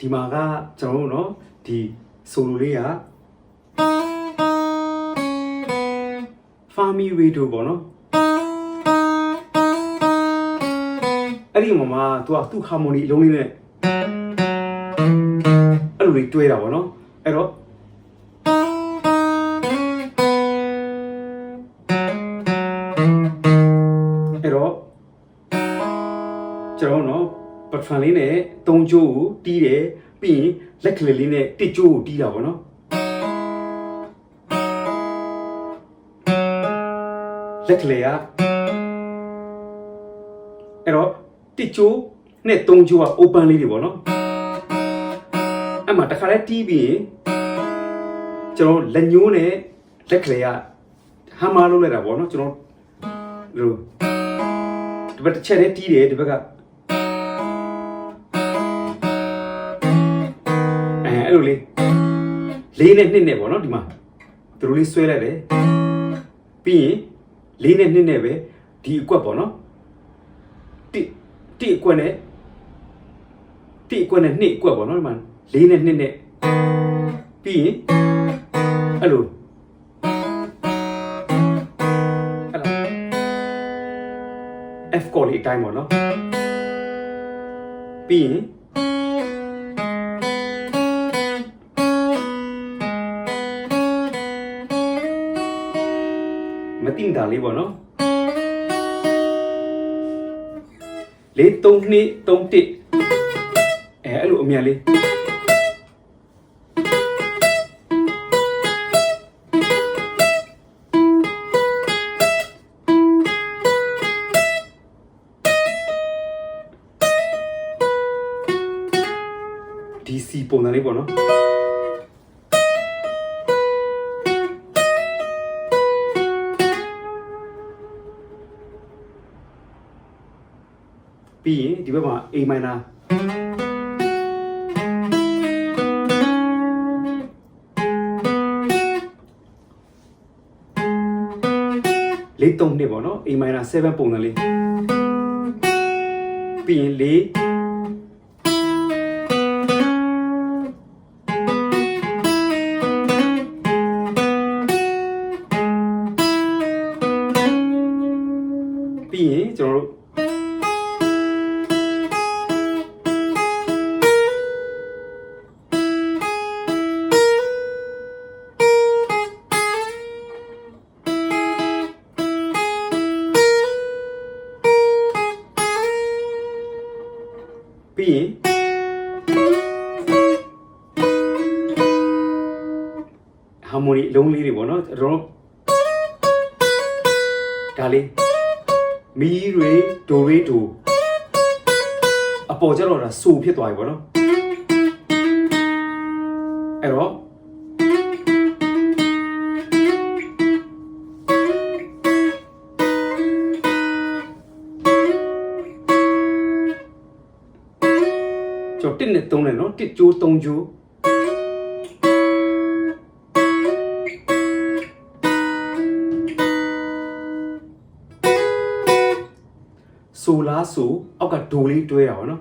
ဒီမှာကကျွန်တော်တို့နော်ဒီဆိုလိုလေးက fa mi re do ပေါ့နော်အဲ့ဒီမှာသူကသူ့ harmony အလုံးလေးနဲ့အဲ့လိုလေးတွဲတာပေါ့နော်အဲ့တော့ကျွန်တော်နော်ပထမလေးနဲ့၃ကျိုးကိုတီးတယ်ပြီးရင်လက်ကလေးလေးနဲ့တစ်ကျိုးကိုတီးတာပေါ့နော်လက်ကလေးကအဲ့တော့တစ်ကျိုးနဲ့၃ကျိုးက open လေးတွေပေါ့နော်အဲ့မှာတစ်ခါလဲတီးပြီးရင်ကျွန်တော်လက်ညှိုးနဲ့လက်ကလေးကဟာမာလုပ်လိုက်တာပေါ့နော်ကျွန်တော်လို့ဒီဘက်တစ်ချက်နဲ့တီးတယ်ဒီဘက်ကအဲ့လိုလေးနဲ့နှစ်နဲ့ပေါ့နော်ဒီမှာသူတို့လေးဆွဲလိုက်တယ်ပြီးရင်လေးနဲ့နှစ်နဲ့ပဲဒီအကွက်ပေါ့နော်တိအကွက်နဲ့နှစ်အကွက်ပေါ့နော်ဒီမှာလေးနဲ့နှစ်နဲ့ပြီးရင်အဲ့လိုF ကော်လေးအတိုင်းပေါ့နော်ပြီးရင်မတင်တာလေးပေါ့နော်4 3 2 3 1အဲ့လိုအမြန်လေးဒီစီပုံစံလေးပေါ့နော်ပြီးရင်ဒီဘက်မှာ A minor လေး3နှစ်ပေါ့နော် A minor 7ပုံစံလေးပြီးရင်4ပြီးရင်ကျွန်တော်တို့ပြီးရင်ဟာမိုနီအလုံးလေးတွေပေါ့နော်ကျွန်တော်ဒါလေးမီရေဒိုရေဒိုအပေါ်ကျတော့ဒါဆိုဖြစ်သွားပြီပေါ့နော်အဲ့တော့ကျွန်တော်1နဲ့3နဲ့နော်1ကျိုး3ကျိုးဆိုလားဆိုအောက်ကဒိုလေးတွဲတာပေါ့နော်